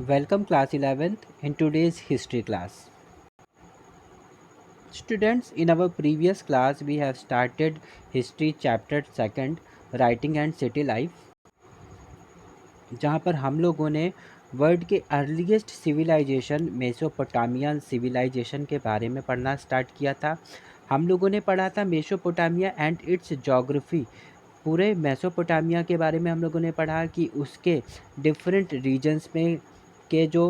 Welcome class 11th in today's history class. Students, in our previous class we have started history chapter 2 writing and city life, जहाँ पर हम लोगों ने world के earliest civilisation Mesopotamian civilisation के बारे में पढ़ना स्टार्ट किया था। हम लोगों ने पढ़ा था मेसोपोटामिया एंड इट्स जोग्राफी। पूरे मेसोपोटामिया के बारे में हम लोगों ने पढ़ा कि उसके डिफरेंट रीजन्स में के जो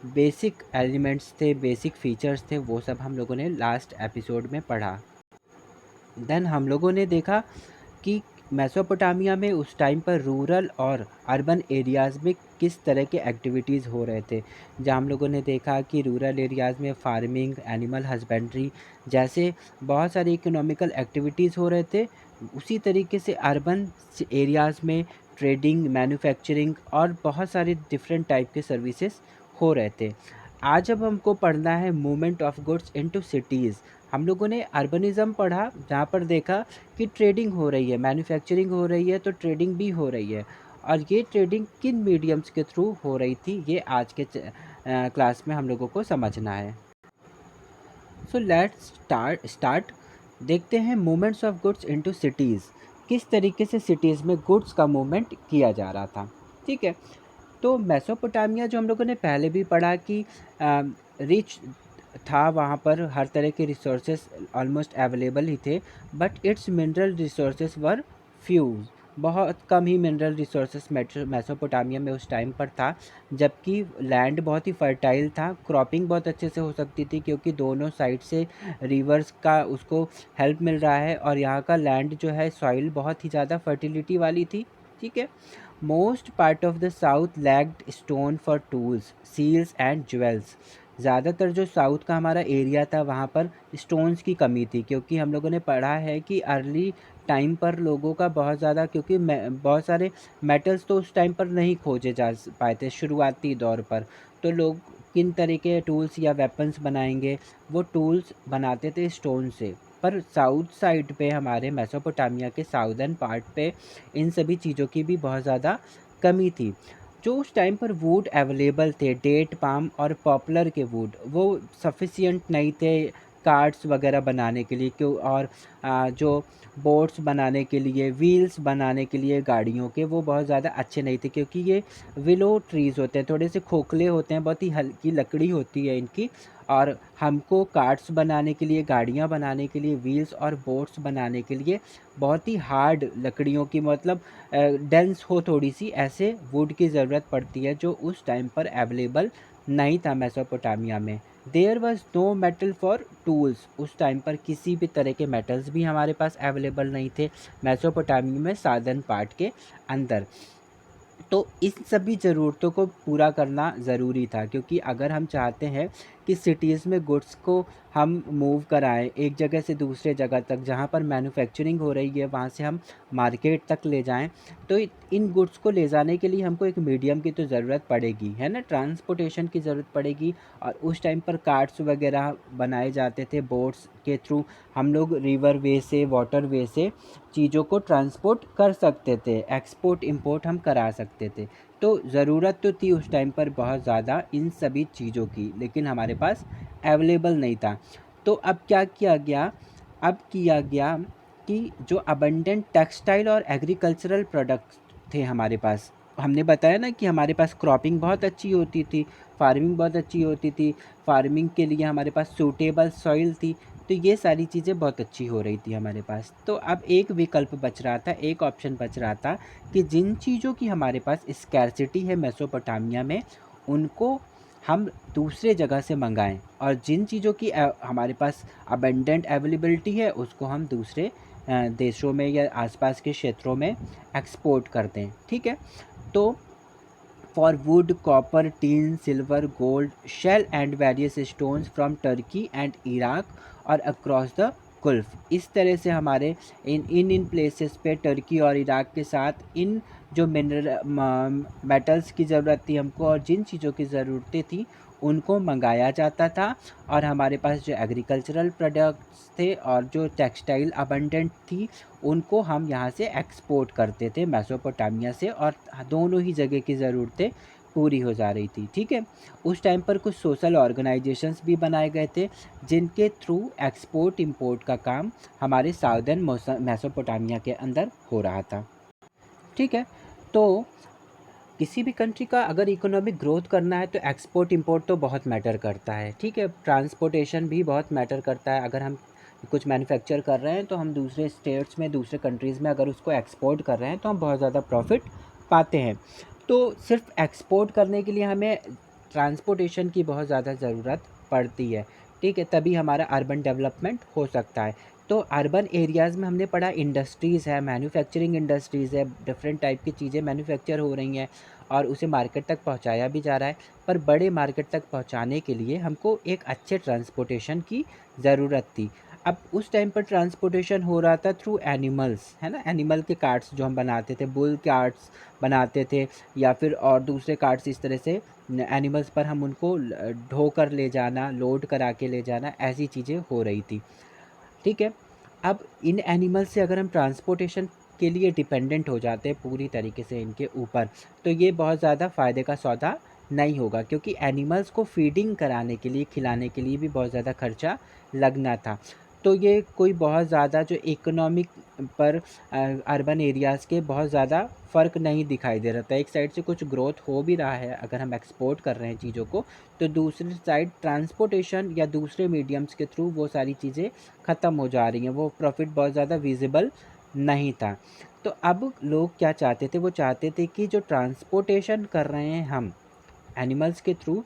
बेसिक एलिमेंट्स थे, बेसिक फीचर्स थे, वो सब हम लोगों ने लास्ट एपिसोड में पढ़ा। देन हम लोगों ने देखा कि मेसोपोटामिया में उस टाइम पर रूरल और अर्बन एरियाज़ में किस तरह के एक्टिविटीज़ हो रहे थे। जहाँ हम लोगों ने देखा कि रूरल एरियाज़ में फार्मिंग, एनिमल हस्बेंड्री जैसे बहुत सारी इकोनॉमिकल एक्टिविटीज़ हो रहे थे। उसी तरीके से अर्बन एरियाज़ में ट्रेडिंग, मैन्युफैक्चरिंग और बहुत सारे डिफरेंट टाइप के सर्विसेज हो रहे थे। आज अब हमको पढ़ना है movement of goods into cities. हम लोगों ने अर्बनिज़्म पढ़ा, जहाँ पर देखा कि ट्रेडिंग हो रही है, मैन्युफैक्चरिंग हो रही है, तो ट्रेडिंग भी हो रही है। और ये ट्रेडिंग किन मीडियम्स के थ्रू हो रही थी, ये आज के क्लास में हम लोगों को समझना है। सो लेट्स स्टार्ट देखते हैं movements of goods into cities. किस तरीके से सिटीज़ में गुड्स का मूवमेंट किया जा रहा था। ठीक है, तो मेसोपोटामिया जो हम लोगों ने पहले भी पढ़ा कि रिच था, वहाँ पर हर तरह के रिसोर्सेस ऑलमोस्ट अवेलेबल ही थे, but it's mineral resources were few. बहुत कम ही मिनरल रिसोर्सेस मेसोपोटामिया में उस टाइम पर था, जबकि लैंड बहुत ही फर्टाइल था, क्रॉपिंग बहुत अच्छे से हो सकती थी क्योंकि दोनों साइड से रिवर्स का उसको हेल्प मिल रहा है, और यहाँ का लैंड जो है सॉइल बहुत ही ज़्यादा फर्टिलिटी वाली थी। ठीक है, most part of the south lacked stone for tools, seals and jewels. ज़्यादातर जो साउथ का हमारा एरिया था वहाँ पर स्टोन्स की कमी थी, क्योंकि हम लोगों ने पढ़ा है कि अर्ली टाइम पर लोगों का बहुत ज़्यादा, क्योंकि बहुत सारे मेटल्स तो उस टाइम पर नहीं खोजे जा पाए थे शुरुआती दौर पर। तो लोग किन तरह के टूल्स या वेपन्स बनाएंगे, वो टूल्स बनाते थे स्टोन से। पर साउथ साइड पे, हमारे मेसोपोटामिया के साउदर्न पार्ट पे, इन सभी चीज़ों की भी बहुत ज़्यादा कमी थी। जो उस टाइम पर वुड अवेलेबल थे, डेट पाम और पॉपुलर के वुड, वो सफिशिएंट नहीं थे कार्ड्स वगैरह बनाने के लिए, क्यों, और जो बोट्स बनाने के लिए, व्हील्स बनाने के लिए गाड़ियों के, वो बहुत ज़्यादा अच्छे नहीं थे, क्योंकि ये विलो ट्रीज़ होते हैं, थोड़े से खोखले होते हैं, बहुत ही हल्की लकड़ी होती है इनकी। और हमको कार्ड्स बनाने के लिए, गाड़ियाँ बनाने के लिए, व्हील्स और बोट्स बनाने के लिए बहुत ही हार्ड लकड़ियों की, मतलब डेंस हो थोड़ी सी, ऐसे वुड की ज़रूरत पड़ती है, जो उस टाइम पर अवेलेबल नहीं था मेसोपोटामिया में। There was no metal for tools. उस टाइम पर किसी भी तरह के मेटल्स भी हमारे पास अवेलेबल नहीं थे मेसोपोटामिया में, सादर्न पार्ट के अंदर। तो इन सभी ज़रूरतों को पूरा करना ज़रूरी था, क्योंकि अगर हम चाहते हैं कि सिटीज़ में गुड्स को हम मूव कराएं एक जगह से दूसरे जगह तक, जहां पर मैन्युफैक्चरिंग हो रही है वहां से हम मार्केट तक ले जाएं, तो इन गुड्स को ले जाने के लिए हमको एक मीडियम की तो ज़रूरत पड़ेगी, है ना, ट्रांसपोर्टेशन की ज़रूरत पड़ेगी। और उस टाइम पर कार्ट्स वगैरह बनाए जाते थे बोट्स के थ्रू। हम लोग रिवर वे से, वाटर वे से चीज़ों को ट्रांसपोर्ट कर सकते थे, एक्सपोर्ट इंपोर्ट हम करा सकते थे। तो ज़रूरत तो थी उस टाइम पर बहुत ज़्यादा इन सभी चीज़ों की, लेकिन हमारे पास अवेलेबल नहीं था। तो अब क्या किया गया, अब किया गया कि जो अबंडेंट टेक्सटाइल और एग्रीकल्चरल प्रोडक्ट्स थे हमारे पास, हमने बताया ना कि हमारे पास क्रॉपिंग बहुत अच्छी होती थी, फार्मिंग बहुत अच्छी होती थी, फार्मिंग के लिए हमारे पास सूटेबल सॉइल थी, तो ये सारी चीज़ें बहुत अच्छी हो रही थी हमारे पास। तो अब एक विकल्प बच रहा था, एक ऑप्शन बच रहा था कि जिन चीज़ों की हमारे पास स्कैर्सिटी है मेसोपोटामिया में, उनको हम दूसरे जगह से मंगाएं, और जिन चीज़ों की हमारे पास अबंडेंट अवेलेबिलिटी है, उसको हम दूसरे देशों में या आसपास के क्षेत्रों में एक्सपोर्ट कर दें। ठीक है, तो for wood, copper, tin, silver, gold, shell and various stones from Turkey and Iraq और across the Gulf। इस तरह से हमारे इन प्लेसेस पे, टर्की और इराक के साथ, इन जो मिनरल मेटल्स की ज़रूरत थी हमको, और जिन चीज़ों की ज़रूरतें थी, उनको मंगाया जाता था। और हमारे पास जो एग्रीकल्चरल प्रोडक्ट्स थे और जो टेक्सटाइल अबंडेंट थी, उनको हम यहाँ से एक्सपोर्ट करते थे मेसोपोटामिया से, और दोनों ही जगह की ज़रूरतें पूरी हो जा रही थी। ठीक है, उस टाइम पर कुछ सोशल ऑर्गेनाइजेशंस भी बनाए गए थे जिनके थ्रू एक्सपोर्ट इंपोर्ट का काम हमारे साउदर्न मेसोपोटामिया के अंदर हो रहा था। ठीक है, तो किसी भी कंट्री का अगर इकोनॉमिक ग्रोथ करना है तो एक्सपोर्ट इंपोर्ट तो बहुत मैटर करता है। ठीक है, ट्रांसपोर्टेशन भी बहुत मैटर करता है। अगर हम कुछ मैन्युफैक्चर कर रहे हैं तो हम दूसरे स्टेट्स में, दूसरे कंट्रीज़ में अगर उसको एक्सपोर्ट कर रहे हैं तो हम बहुत ज़्यादा प्रॉफिट पाते हैं। तो सिर्फ एक्सपोर्ट करने के लिए हमें ट्रांसपोर्टेशन की बहुत ज़्यादा ज़रूरत पड़ती है। ठीक है, तभी हमारा अर्बन डेवलपमेंट हो सकता है। तो अर्बन एरियाज़ में हमने पढ़ा इंडस्ट्रीज़ है, मैन्युफैक्चरिंग इंडस्ट्रीज़ है, डिफरेंट टाइप की चीज़ें मैन्युफैक्चर हो रही हैं और उसे मार्केट तक पहुंचाया भी जा रहा है। पर बड़े मार्केट तक पहुंचाने के लिए हमको एक अच्छे ट्रांसपोर्टेशन की ज़रूरत थी। अब उस टाइम पर ट्रांसपोर्टेशन हो रहा था थ्रू एनिमल्स, है ना, एनिमल के कार्ट्स जो हम बनाते थे, बुल कार्ट्स बनाते थे या फिर और दूसरे कार्ट्स, इस तरह से एनिमल्स पर हम उनको ढो कर ले जाना, लोड करा के ले जाना, ऐसी चीज़ें हो रही थी। ठीक है, अब इन एनिमल से अगर हम ट्रांसपोर्टेशन के लिए डिपेंडेंट हो जाते हैं पूरी तरीके से इनके ऊपर, तो ये बहुत ज़्यादा फ़ायदे का सौदा नहीं होगा, क्योंकि एनिमल्स को फीडिंग कराने के लिए, खिलाने के लिए भी बहुत ज़्यादा खर्चा लगना था। तो ये कोई बहुत ज़्यादा जो इकोनॉमिक पर अर्बन एरियाज़ के बहुत ज़्यादा फ़र्क नहीं दिखाई दे रहा था। एक साइड से कुछ ग्रोथ हो भी रहा है अगर हम एक्सपोर्ट कर रहे हैं चीज़ों को, तो दूसरी साइड ट्रांसपोर्टेशन या दूसरे मीडियम्स के थ्रू वो सारी चीज़ें ख़त्म हो जा रही हैं, वो प्रॉफिट बहुत ज़्यादा विजिबल नहीं था। तो अब लोग क्या चाहते थे, वो चाहते थे कि जो ट्रांसपोर्टेशन कर रहे हैं हम एनिमल्स के थ्रू,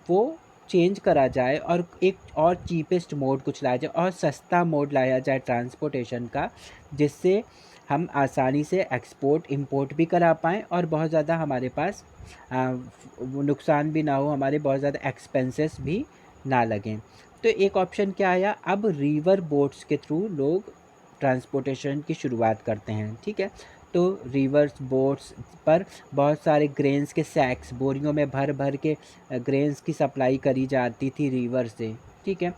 वो चेंज करा जाए और एक और चीपेस्ट मोड कुछ लाया जाए और सस्ता मोड लाया जाए ट्रांसपोर्टेशन का, जिससे हम आसानी से एक्सपोर्ट इंपोर्ट भी करा पाएँ और बहुत ज़्यादा हमारे पास वो नुकसान भी ना हो, हमारे बहुत ज़्यादा एक्सपेंसेस भी ना लगें। तो एक ऑप्शन क्या आया, अब रिवर बोट्स के थ्रू लोग ट्रांसपोर्टेशन की शुरुआत करते हैं। ठीक है, तो रिवर्स बोट्स पर बहुत सारे ग्रेन्स के सैक्स, बोरियों में भर भर के ग्रेन्स की सप्लाई करी जाती थी रिवर से। ठीक है,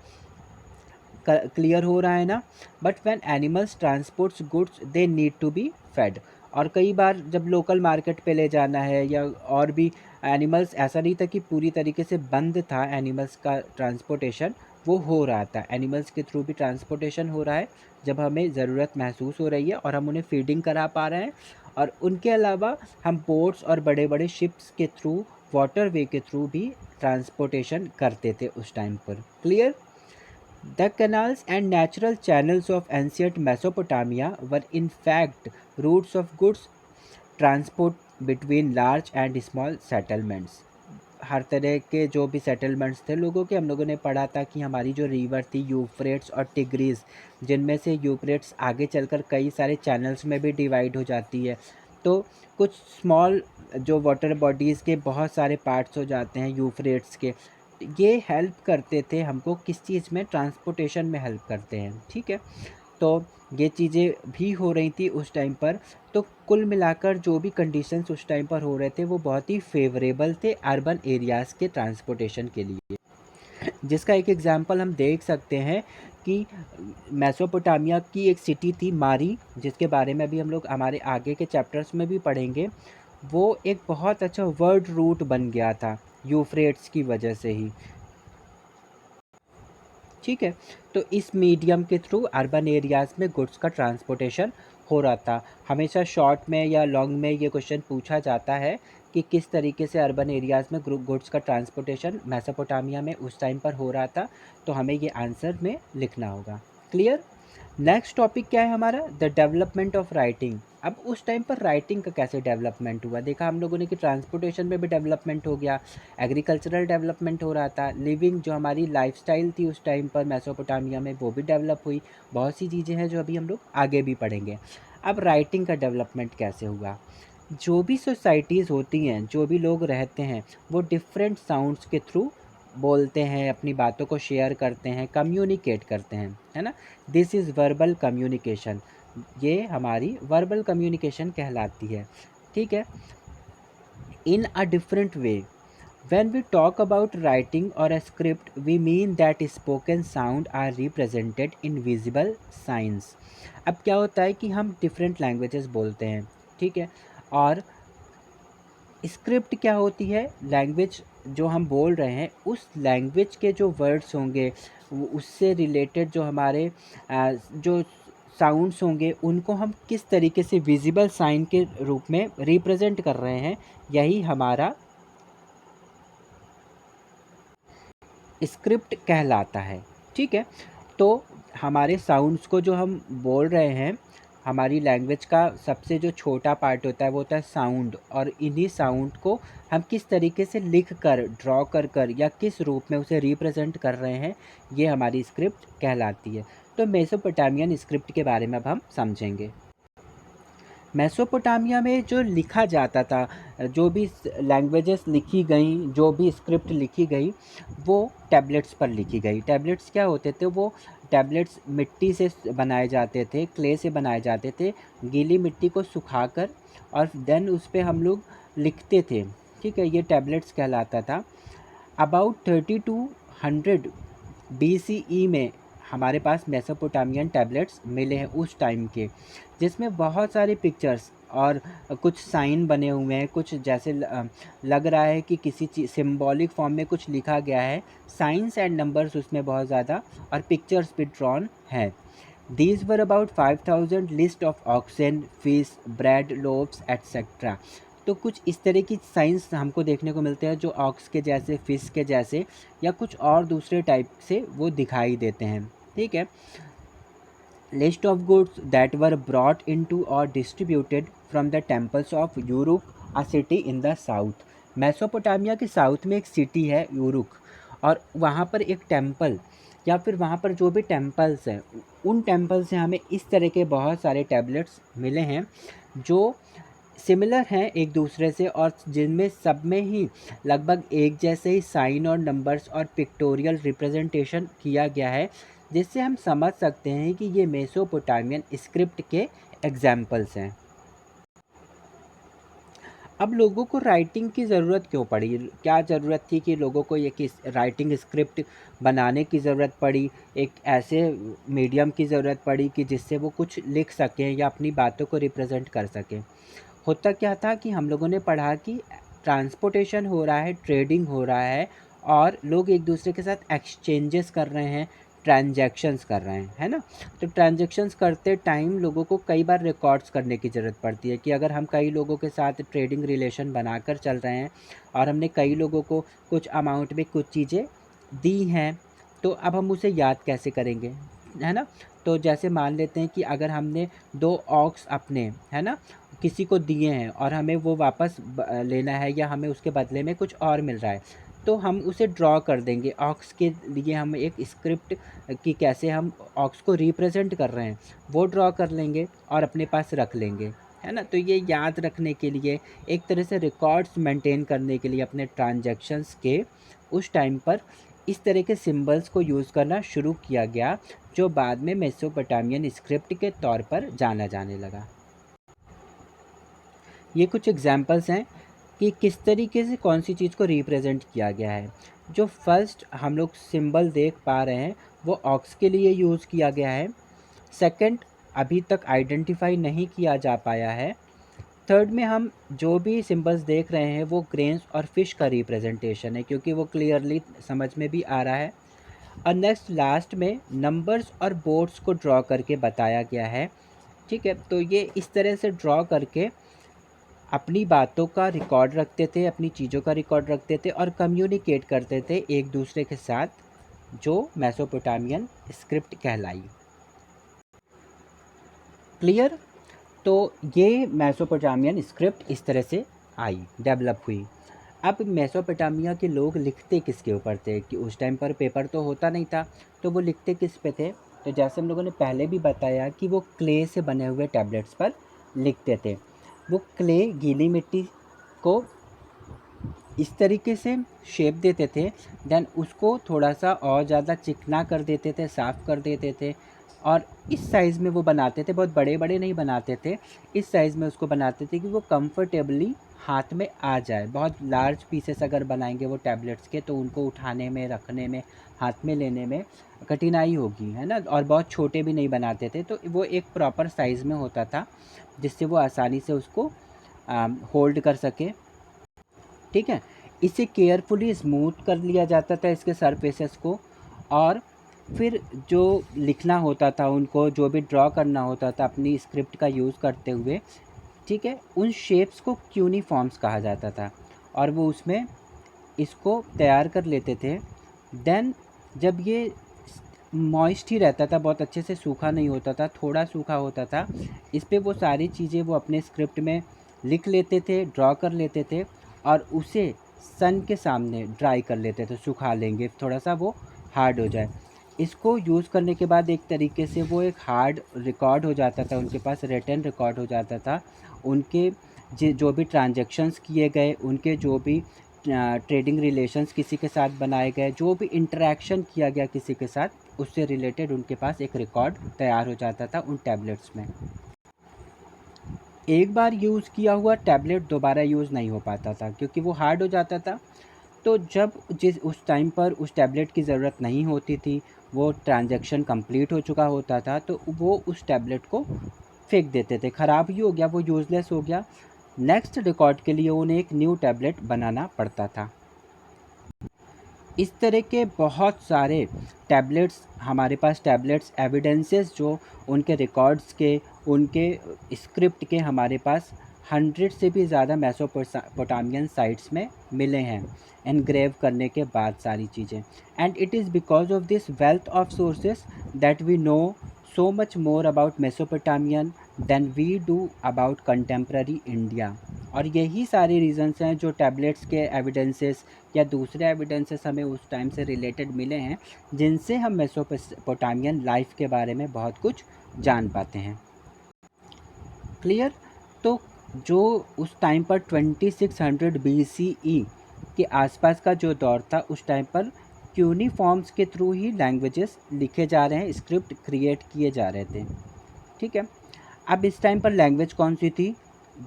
क्लियर हो रहा है ना। But when animals transports goods they need to be fed. और कई बार जब लोकल मार्केट पे ले जाना है या और भी एनिमल्स, ऐसा नहीं था कि पूरी तरीके से बंद था एनिमल्स का ट्रांसपोर्टेशन, वो हो रहा था, एनिमल्स के थ्रू भी ट्रांसपोर्टेशन हो रहा है जब हमें ज़रूरत महसूस हो रही है और हम उन्हें फीडिंग करा पा रहे हैं। और उनके अलावा हम बोट्स और बड़े बड़े शिप्स के थ्रू, वाटर वे के थ्रू भी ट्रांसपोर्टेशन करते थे उस टाइम पर। Clear? The canals and natural channels of ancient Mesopotamia were in fact routes of goods transport between large and small settlements. हर तरह के जो भी सेटलमेंट्स थे लोगों के, हम लोगों ने पढ़ा था कि हमारी जो रिवर थी यूफ्रेट्स और टिग्रीज, जिनमें से यूफ्रेट्स आगे चलकर कई सारे चैनल्स में भी डिवाइड हो जाती है। तो कुछ स्मॉल जो वाटर बॉडीज़ के बहुत सारे पार्ट्स हो जाते हैं यूफ्रेट्स के, ये हेल्प करते थे हमको किस चीज़ में, ट्रांसपोर्टेशन में हेल्प करते हैं। ठीक है, तो ये चीज़ें भी हो रही थी उस टाइम पर। तो कुल मिलाकर जो भी कंडीशंस उस टाइम पर हो रहे थे वो बहुत ही फेवरेबल थे अर्बन एरियाज़ के ट्रांसपोर्टेशन के लिए। जिसका एक एग्जांपल हम देख सकते हैं कि मेसोपोटामिया की एक सिटी थी मारी, जिसके बारे में भी हम लोग हमारे आगे के चैप्टर्स में भी पढ़ेंगे। वो एक बहुत अच्छा वर्ल्ड रूट बन गया था यूफ्रेट्स की वजह से ही। ठीक है, तो इस मीडियम के थ्रू अर्बन एरियाज़ में गुड्स का ट्रांसपोर्टेशन हो रहा था। हमेशा शॉर्ट में या लॉन्ग में ये क्वेश्चन पूछा जाता है कि किस तरीके से अर्बन एरियाज़ में गुड्स का ट्रांसपोर्टेशन मेसोपोटामिया में उस टाइम पर हो रहा था, तो हमें ये आंसर में लिखना होगा। क्लियर? नेक्स्ट टॉपिक क्या है हमारा, द डेवलपमेंट ऑफ राइटिंग। अब उस टाइम पर राइटिंग का कैसे डेवलपमेंट हुआ, देखा हम लोगों ने कि ट्रांसपोर्टेशन में भी डेवलपमेंट हो गया, एग्रीकल्चरल डेवलपमेंट हो रहा था, लिविंग जो हमारी लाइफस्टाइल थी उस टाइम पर मेसोपोटामिया में वो भी डेवलप हुई। बहुत सी चीज़ें हैं जो अभी हम लोग आगे भी पढ़ेंगे। अब राइटिंग का डेवलपमेंट कैसे हुआ, जो भी सोसाइटीज़ होती हैं, जो भी लोग रहते हैं, वो डिफरेंट साउंड्स के थ्रू बोलते हैं, अपनी बातों को शेयर करते हैं, कम्युनिकेट करते हैं, है ना। दिस इज़ वर्बल कम्युनिकेशन, ये हमारी वर्बल कम्युनिकेशन कहलाती है। ठीक है, in a different way. When we talk about writing और a script we mean that spoken sound are represented in visible signs. अब क्या होता है कि हम डिफरेंट लैंग्वेजेस बोलते हैं, ठीक है, और स्क्रिप्ट क्या होती है? लैंग्वेज जो हम बोल रहे हैं उस लैंग्वेज के जो वर्ड्स होंगे, उससे रिलेटेड जो हमारे जो साउंड्स होंगे, उनको हम किस तरीके से विजिबल साइन के रूप में रिप्रेजेंट कर रहे हैं, यही हमारा स्क्रिप्ट कहलाता है। ठीक है, तो हमारे साउंड्स को जो हम बोल रहे हैं, हमारी लैंग्वेज का सबसे जो छोटा पार्ट होता है वो होता है साउंड, और इन्हीं साउंड को हम किस तरीके से लिख कर, ड्रॉ कर कर या किस रूप में उसे रिप्रेजेंट कर रहे हैं, ये हमारी स्क्रिप्ट कहलाती है। तो मेसोपोटामियन स्क्रिप्ट के बारे में अब हम समझेंगे। मेसोपोटामिया में जो लिखा जाता था, जो भी लैंग्वेजेस लिखी गई, जो भी स्क्रिप्ट लिखी गई, वो टैबलेट्स पर लिखी गई। टैबलेट्स क्या होते थे? वो टैबलेट्स मिट्टी से बनाए जाते थे, क्ले से बनाए जाते थे, गीली मिट्टी को सुखाकर, और देन उस पे हम लोग लिखते थे। ठीक है, ये टैबलेट्स कहलाता था। अबाउट 3200 BCE में हमारे पास मेसोपोटामियन टैबलेट्स मिले हैं उस टाइम के, जिसमें बहुत सारे पिक्चर्स और कुछ साइन बने हुए हैं, कुछ जैसे लग रहा है कि किसी चीज़ सिंबॉलिक फॉर्म में कुछ लिखा गया है, साइंस एंड नंबर्स उसमें बहुत ज़्यादा, और पिक्चर्स भी ड्रॉन हैं। These were about 5000 list of oxen, fish, bread, loaves, etc. तो कुछ इस तरह की साइंस हमको देखने को मिलते हैं, जो ऑक्स के जैसे, फिश के जैसे, या कुछ और दूसरे टाइप से वो दिखाई देते हैं। ठीक है, list of goods that were brought into और distributed from the temples of Uruk, a city in the south. Mesopotamia के साउथ में एक सिटी है यूरुक, और वहाँ पर एक टेम्पल, या फिर वहाँ पर जो भी टेम्पल्स हैं, उन टेम्पल से हमें इस तरह के बहुत सारे टैबलेट्स मिले हैं, जो सिमिलर हैं एक दूसरे से, और जिनमें सब में ही लगभग एक जैसे ही साइन और नंबर्स और पिक्टोरियल रिप्रेजेंटेशन किया गया है, जिससे हम समझ सकते हैं कि ये मेसोपोटामियन स्क्रिप्ट के एग्जाम्पल्स हैं। अब लोगों को राइटिंग की ज़रूरत क्यों पड़ी? क्या ज़रूरत थी कि लोगों को ये किस राइटिंग स्क्रिप्ट बनाने की ज़रूरत पड़ी? एक ऐसे मीडियम की ज़रूरत पड़ी कि जिससे वो कुछ लिख सकें या अपनी बातों को रिप्रेजेंट कर सकें। होता क्या था कि हम लोगों ने पढ़ा कि ट्रांसपोर्टेशन हो रहा है, ट्रेडिंग हो रहा है, और लोग एक दूसरे के साथ एक्सचेंजेस कर रहे हैं, ट्रांजैक्शंस कर रहे हैं, है ना? तो ट्रांजैक्शंस करते टाइम लोगों को कई बार रिकॉर्ड्स करने की ज़रूरत पड़ती है, कि अगर हम कई लोगों के साथ ट्रेडिंग रिलेशन बनाकर चल रहे हैं, और हमने कई लोगों को कुछ अमाउंट में कुछ चीज़ें दी हैं, तो अब हम उसे याद कैसे करेंगे, है ना? तो जैसे मान लेते हैं कि अगर हमने 2 ऑक्स अपने, है ना, किसी को दिए हैं, और हमें वो वापस लेना है, या हमें उसके बदले में कुछ और मिल रहा है, तो हम उसे ड्रॉ कर देंगे। ऑक्स के लिए हम एक स्क्रिप्ट कि कैसे हम ऑक्स को रिप्रेजेंट कर रहे हैं, वो ड्रॉ कर लेंगे और अपने पास रख लेंगे, है ना? तो ये याद रखने के लिए, एक तरह से रिकॉर्ड्स मेंटेन करने के लिए अपने ट्रांजैक्शंस के, उस टाइम पर इस तरह के सिंबल्स को यूज़ करना शुरू किया गया, जो बाद में मेसोपोटामियन स्क्रिप्ट के तौर पर जाना जाने लगा। ये कुछ एग्जांपल्स हैं कि किस तरीके से कौन सी चीज़ को रिप्रेजेंट किया गया है। जो फर्स्ट हम लोग सिंबल देख पा रहे हैं, वो ऑक्स के लिए यूज़ किया गया है। सेकंड अभी तक आइडेंटिफाई नहीं किया जा पाया है। थर्ड में हम जो भी सिंबल्स देख रहे हैं, वो ग्रेन्स और फिश का रिप्रेजेंटेशन है, क्योंकि वो क्लियरली समझ में भी आ रहा है। और नेक्स्ट लास्ट में नंबर्स और बोर्ड्स को ड्रॉ करके बताया गया है। ठीक है, तो ये इस तरह से ड्रॉ करके अपनी बातों का रिकॉर्ड रखते थे, अपनी चीज़ों का रिकॉर्ड रखते थे, और कम्युनिकेट करते थे एक दूसरे के साथ, जो मेसोपोटामियन स्क्रिप्ट कहलाई। क्लियर? तो ये मेसोपोटामियन स्क्रिप्ट इस तरह से आई, डेवलप हुई। अब मेसोपोटामिया के लोग लिखते किसके ऊपर थे? कि उस टाइम पर पेपर तो होता नहीं था, तो वो लिखते किस पे थे? तो जैसे हम लोगों ने पहले भी बताया कि वो क्ले से बने हुए टैबलेट्स पर लिखते थे। वो क्ले, गीली मिट्टी को इस तरीके से शेप देते थे, देन उसको थोड़ा सा और ज़्यादा चिकना कर देते थे, साफ़ कर देते थे, और इस साइज़ में वो बनाते थे। बहुत बड़े बड़े नहीं बनाते थे, इस साइज़ में उसको बनाते थे कि वो कंफर्टेबली हाथ में आ जाए। बहुत लार्ज पीसेस अगर बनाएंगे वो टैबलेट्स के, तो उनको उठाने में, रखने में, हाथ में लेने में कठिनाई होगी, है ना? और बहुत छोटे भी नहीं बनाते थे, तो वो एक प्रॉपर साइज़ में होता था, जिससे वो आसानी से उसको होल्ड कर सके। ठीक है। इसे केयरफुली स्मूथ कर लिया जाता था इसके सरफेसेस को, और फिर जो लिखना होता था उनको, जो भी ड्रॉ करना होता था अपनी स्क्रिप्ट का यूज़ करते हुए, ठीक है, उन शेप्स को क्यूनिफॉर्म्स कहा जाता था, और वो उसमें इसको तैयार कर लेते थे। देन जब ये मॉइस्ट ही रहता था, बहुत अच्छे से सूखा नहीं होता था, थोड़ा सूखा होता था, इस पे वो सारी चीज़ें वो अपने स्क्रिप्ट में लिख लेते थे, ड्रॉ कर लेते थे, और उसे सन के सामने ड्राई कर लेते थे, सुखा लेंगे थोड़ा सा वो हार्ड हो जाए। इसको यूज़ करने के बाद एक तरीके से वो एक हार्ड रिकॉर्ड हो जाता था, उनके पास रिटन रिकॉर्ड हो जाता था। उनके जो भी ट्रांजैक्शंस किए गए, उनके जो भी ट्रेडिंग रिलेशंस किसी के साथ बनाए गए, जो भी इंटरेक्शन किया गया किसी के साथ, उससे रिलेटेड उनके पास एक रिकॉर्ड तैयार हो जाता था उन टैबलेट्स में। एक बार यूज़ किया हुआ टैबलेट दोबारा यूज़ नहीं हो पाता था, क्योंकि वो हार्ड हो जाता था। तो जब जिस उस टाइम पर उस टैबलेट की ज़रूरत नहीं होती थी, वो ट्रांजैक्शन कंप्लीट हो चुका होता था, तो वो उस टैबलेट को फेंक देते थे, ख़राब ही हो गया, वो यूज़लेस हो गया। नेक्स्ट रिकॉर्ड के लिए उन्हें एक न्यू टैबलेट बनाना पड़ता था। इस तरह के बहुत सारे टैबलेट्स हमारे पास, टैबलेट्स एविडेंसेस जो उनके रिकॉर्ड्स के, उनके स्क्रिप्ट के हमारे पास 100 से भी ज़्यादा मेसोपोटामियन साइट्स में मिले हैं, एनग्रेव करने के बाद सारी चीज़ें। And it is because of this wealth of sources that we know so much more about Mesopotamian than we do about contemporary India। और यही सारे रीजंस हैं जो टैबलेट्स के एविडेंसेस या दूसरे एविडेंसेस हमें उस टाइम से रिलेटेड मिले हैं, जिनसे हम मेसोपोटामियन लाइफ के बारे में बहुत कुछ जान पाते हैं। क्लियर? तो जो उस टाइम पर 2600 BCE के आसपास का जो दौर था, उस टाइम पर क्यूनिफॉर्म्स के थ्रू ही लैंग्वेजेस लिखे जा रहे हैं, स्क्रिप्ट क्रिएट किए जा रहे थे, ठीक है। अब इस टाइम पर लैंग्वेज कौन सी थी?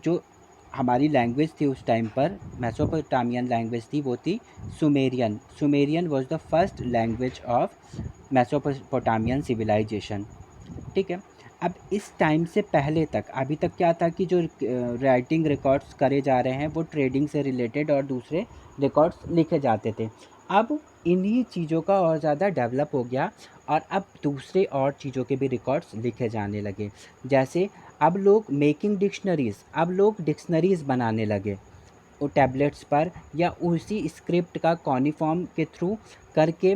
जो हमारी लैंग्वेज थी उस टाइम पर, मेसोपोटामियन लैंग्वेज थी, वो थी Sumerian. Sumerian was the first language of Mesopotamian civilization, ठीक है। अब इस टाइम से पहले तक, अभी तक क्या था कि जो राइटिंग रिकॉर्ड्स करे जा रहे हैं वो ट्रेडिंग से रिलेटेड और दूसरे रिकॉर्ड्स लिखे जाते थे। अब इन्हीं चीज़ों का और ज़्यादा डेवलप हो गया, और अब दूसरे और चीज़ों के भी रिकॉर्ड्स लिखे जाने लगे। जैसे अब लोग मेकिंग डिक्शनरीज़, अब लोग डिक्शनरीज़ बनाने लगे वो टैबलेट्स पर, या उसी स्क्रिप्ट का कॉनिफॉर्म के थ्रू करके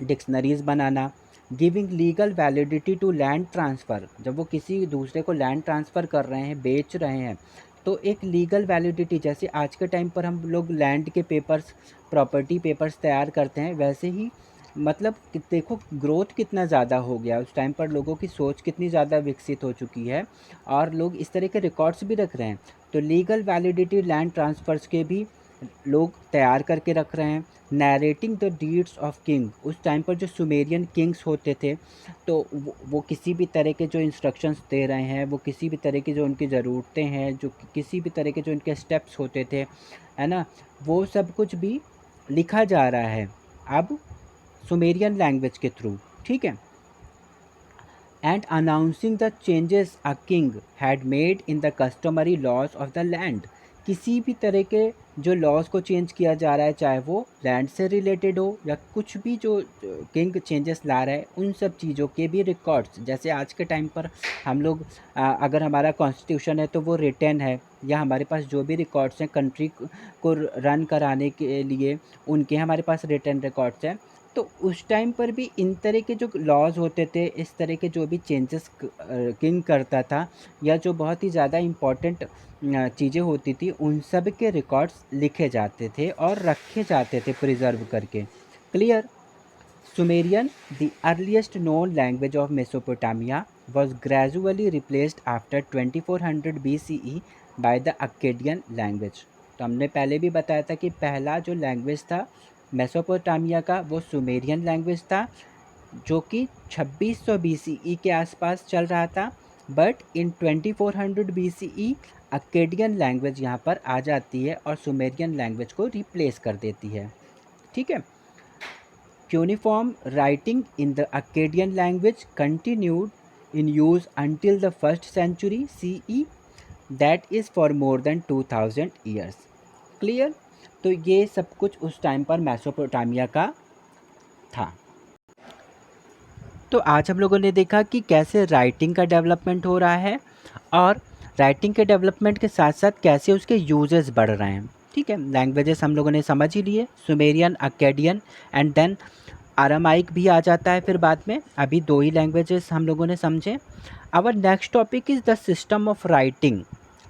डिक्शनरीज़ बनाना। Giving legal validity to land transfer, जब वो किसी दूसरे को लैंड ट्रांसफ़र कर रहे हैं, बेच रहे हैं, तो एक लीगल वैलिडिटी, जैसे आज के टाइम पर हम लोग लैंड के पेपर्स, प्रॉपर्टी पेपर्स तैयार करते हैं, वैसे ही मतलब कि देखो ग्रोथ कितना ज़्यादा हो गया, उस टाइम पर लोगों की सोच कितनी ज़्यादा विकसित हो चुकी है, और लोग इस तरह के रिकॉर्ड्स भी रख रहे हैं। तो लीगल वैलिडिटी लैंड ट्रांसफ़र्स के भी लोग तैयार करके रख रहे हैं। नैरेटिंग द डीड्स ऑफ किंग, उस टाइम पर जो सुमेरियन किंग्स होते थे, तो वो किसी भी तरह के जो इंस्ट्रक्शंस दे रहे हैं, वो किसी भी तरह की जो उनकी ज़रूरतें हैं, जो किसी भी तरह के जो उनके स्टेप्स होते थे, है ना, वो सब कुछ भी लिखा जा रहा है अब सुमेरियन लैंग्वेज के थ्रू, ठीक है। And announcing the changes a king had made in the customary laws of the land, किसी भी तरह के जो लॉज को चेंज किया जा रहा है, चाहे वो लैंड से रिलेटेड हो या कुछ भी जो किंग चेंजेस ला रहा है, उन सब चीज़ों के भी रिकॉर्ड्स, जैसे आज के टाइम पर हम लोग अगर हमारा कॉन्स्टिट्यूशन है तो वो रिटन है, या हमारे पास जो भी रिकॉर्ड्स हैं कंट्री को रन कराने के लिए, उनके हमारे पास रिटन रिकॉर्ड्स हैं। तो उस टाइम पर भी इन तरह के जो लॉज होते थे, इस तरह के जो भी चेंजेस किंग करता था, या जो बहुत ही ज़्यादा इम्पोर्टेंट चीज़ें होती थी, उन सब के रिकॉर्ड्स लिखे जाते थे और रखे जाते थे प्रिजर्व करके। Clear? Sumerian, the earliest known language of Mesopotamia, was gradually replaced after 2400 BCE by the Akkadian language। तो हमने पहले भी बताया था कि पहला जो लैंग्वेज था मेसोपोटामिया का, वो सुमेरियन लैंग्वेज था, जो कि 2600 BCE के आसपास चल रहा था। बट इन 2400 BCE अक्केडियन लैंग्वेज यहाँ पर आ जाती है और सुमेरियन लैंग्वेज को रिप्लेस कर देती है, ठीक है। Cuneiform writing in the Akkadian language continued in use until the 1st century CE, that is for more than 2000 years। Clear? तो ये सब कुछ उस टाइम पर मेसोपोटामिया का था। तो आज हम लोगों ने देखा कि कैसे राइटिंग का डेवलपमेंट हो रहा है और राइटिंग के डेवलपमेंट के साथ साथ कैसे उसके यूजेस बढ़ रहे हैं। ठीक है, लैंग्वेजेस हम लोगों ने समझ ही लिए, सुमेरियन, अक्केडियन एंड देन आरामाइक भी आ जाता है फिर बाद में। अभी 2 ही लैंग्वेजेस हम लोगों ने समझे। Our next topic is the system of writing.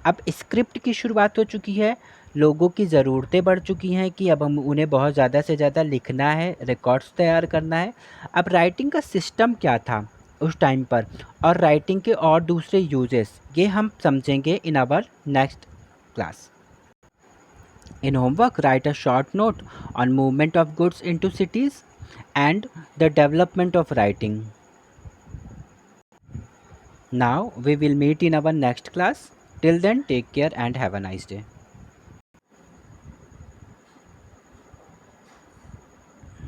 अब स्क्रिप्ट की शुरुआत हो चुकी है, लोगों की ज़रूरतें बढ़ चुकी हैं कि अब हम उन्हें बहुत ज़्यादा से ज़्यादा लिखना है, रिकॉर्ड्स तैयार करना है। अब राइटिंग का सिस्टम क्या था उस टाइम पर और राइटिंग के और दूसरे यूजेस, ये हम समझेंगे in our next class. In homework, write a short note on movement of goods into cities and the development of writing. Now we will meet in our next class. Till then, take care and have a nice day.